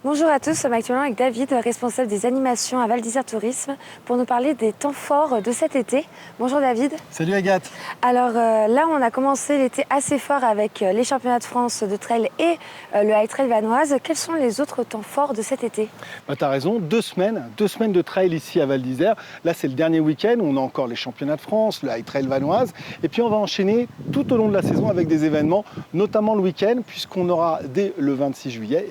Bonjour à tous, nous sommes actuellement avec David, responsable des animations à Val d'Isère Tourisme, pour nous parler des temps forts de cet été. Bonjour David. Salut Agathe. Alors là, on a commencé l'été assez fort avec les championnats de France de trail et le high trail vanoise. Quels sont les autres temps forts de cet été? Tu as raison, 2 semaines de trail ici à Val d'Isère. Là, c'est le dernier week-end, on a encore les championnats de France, le high trail vanoise. Et puis on va enchaîner tout au long de la saison avec des événements, notamment le week-end, puisqu'on aura dès le 26 juillet,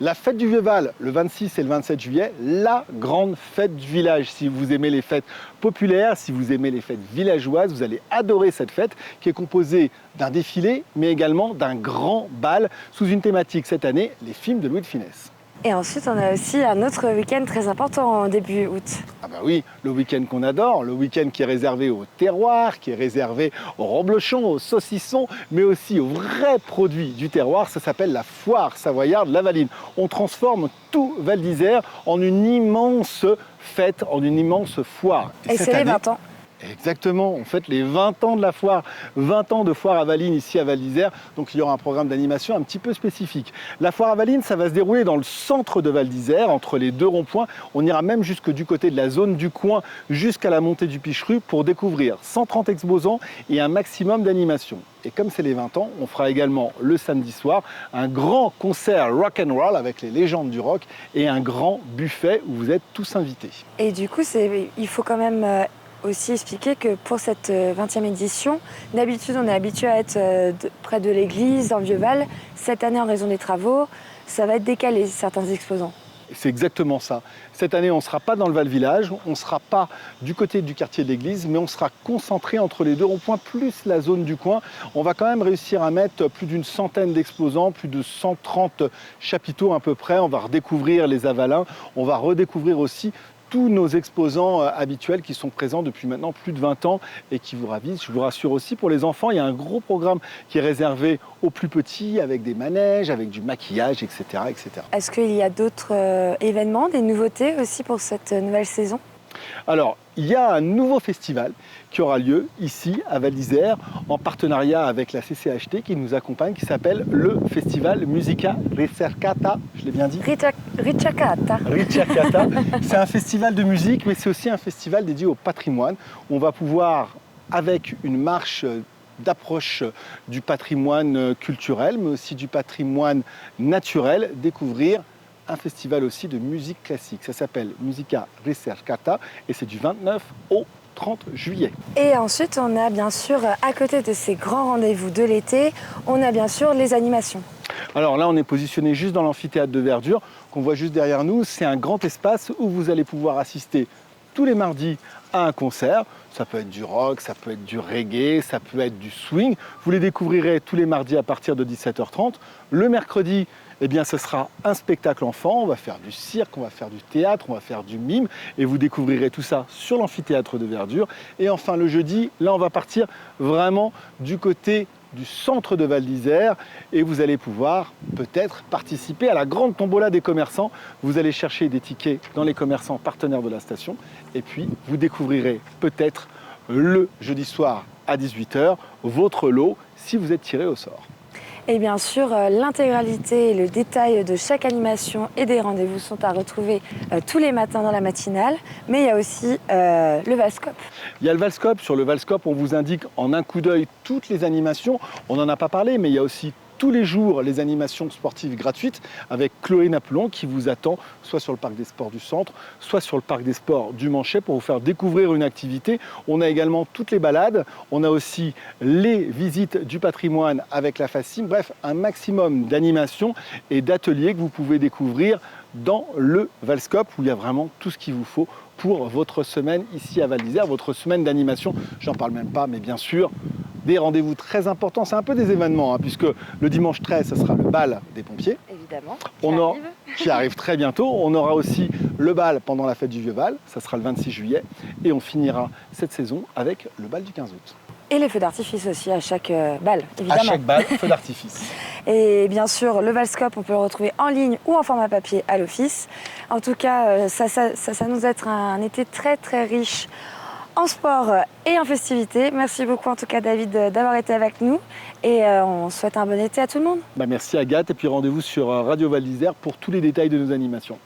la fête du Vieux-Val, le 26 et le 27 juillet, la grande fête du village. Si vous aimez les fêtes populaires, si vous aimez les fêtes villageoises, vous allez adorer cette fête qui est composée d'un défilé, mais également d'un grand bal sous une thématique cette année, les films de Louis de Funès. Et ensuite, on a aussi un autre week-end très important en début août. Ah bah oui, le week-end qu'on adore, le week-end qui est réservé au terroir, qui est réservé aux reblochons, aux saucissons, mais aussi aux vrais produits du terroir. Ça s'appelle la foire savoyarde Lavaline. On transforme tout Val d'Isère en une immense fête, en une immense foire. Et c'est les 20 ans. Exactement, on fête les 20 ans de la foire, 20 ans de foire Avaline ici à Val d'Isère, donc il y aura un programme d'animation un petit peu spécifique. La foire Avaline, ça va se dérouler dans le centre de Val d'Isère, entre les deux ronds-points. On ira même jusque du côté de la zone du coin, jusqu'à la montée du Picheru pour découvrir 130 exposants et un maximum d'animation. Et comme c'est les 20 ans, on fera également le samedi soir un grand concert rock and roll avec les légendes du rock et un grand buffet où vous êtes tous invités. Et du coup, il faut quand même aussi expliquer que pour cette 20e édition, d'habitude on est habitué à être près de l'église, dans le Vieux-Val. Cette année, en raison des travaux, ça va être décalé, certains exposants. C'est exactement ça. Cette année, on ne sera pas dans le Val-Village, on ne sera pas du côté du quartier de l'église, mais on sera concentré entre les deux ronds-points, plus la zone du coin. On va quand même réussir à mettre plus d'une centaine d'exposants, plus de 130 chapiteaux à peu près. On va redécouvrir les Avalins, on va redécouvrir aussi tous nos exposants habituels qui sont présents depuis maintenant plus de 20 ans et qui vous ravissent. Je vous rassure aussi, pour les enfants, il y a un gros programme qui est réservé aux plus petits, avec des manèges, avec du maquillage, etc. etc. Est-ce qu'il y a d'autres événements, des nouveautés aussi pour cette nouvelle saison ? Alors, il y a un nouveau festival qui aura lieu ici à Val d'Isère en partenariat avec la CCHT qui nous accompagne, qui s'appelle le Festival Musica Ricercata. Je l'ai bien dit ? Ricercata. Ricercata. C'est un festival de musique, mais c'est aussi un festival dédié au patrimoine. On va pouvoir, avec une marche d'approche du patrimoine culturel, mais aussi du patrimoine naturel, découvrir un festival aussi de musique classique. Ça s'appelle Musica Ricercata et c'est du 29 au 30 juillet. Et ensuite, on a bien sûr, à côté de ces grands rendez-vous de l'été, on a bien sûr les animations. Alors là, on est positionné juste dans l'amphithéâtre de Verdure, qu'on voit juste derrière nous. C'est un grand espace où vous allez pouvoir assister tous les mardis à un concert. Ça peut être du rock, ça peut être du reggae, ça peut être du swing. Vous les découvrirez tous les mardis à partir de 17h30. Le mercredi, ce sera un spectacle enfant. On va faire du cirque, on va faire du théâtre, on va faire du mime. Et vous découvrirez tout ça sur l'amphithéâtre de Verdure. Et enfin, le jeudi, là, on va partir vraiment du côté du centre de Val d'Isère et vous allez pouvoir peut-être participer à la grande tombola des commerçants. Vous allez chercher des tickets dans les commerçants partenaires de la station et puis vous découvrirez peut-être le jeudi soir à 18h votre lot si vous êtes tiré au sort. Et bien sûr, l'intégralité et le détail de chaque animation et des rendez-vous sont à retrouver tous les matins dans la matinale. Mais il y a aussi le Valscope. Il y a le Valscope. Sur le Valscope, on vous indique en un coup d'œil toutes les animations. On n'en a pas parlé, mais il y a aussi tous les jours les animations sportives gratuites avec Chloé Napoulon qui vous attend soit sur le parc des sports du centre, soit sur le parc des sports du Manchet pour vous faire découvrir une activité. On a également toutes les balades, on a aussi les visites du patrimoine avec la FACIM, bref, un maximum d'animations et d'ateliers que vous pouvez découvrir dans le Valscope où il y a vraiment tout ce qu'il vous faut pour votre semaine ici à Val d'Isère, votre semaine d'animation. J'en parle même pas, mais bien sûr, des rendez-vous très importants. C'est un peu des événements, puisque le dimanche 13, ce sera le bal des pompiers. Évidemment, qui arrive très bientôt. On aura aussi le bal pendant la fête du Vieux-Val, ça sera le 26 juillet. Et on finira cette saison avec le bal du 15 août. Et les feux d'artifice aussi à chaque bal, évidemment. À chaque bal, feu d'artifice. Et bien sûr, le Valscope, on peut le retrouver en ligne ou en format papier à l'office. En tout cas, ça s'annonce être un été très très riche en sport et en festivité. Merci beaucoup en tout cas David d'avoir été avec nous et on souhaite un bon été à tout le monde. Merci Agathe et puis rendez-vous sur Radio Val d'Isère pour tous les détails de nos animations.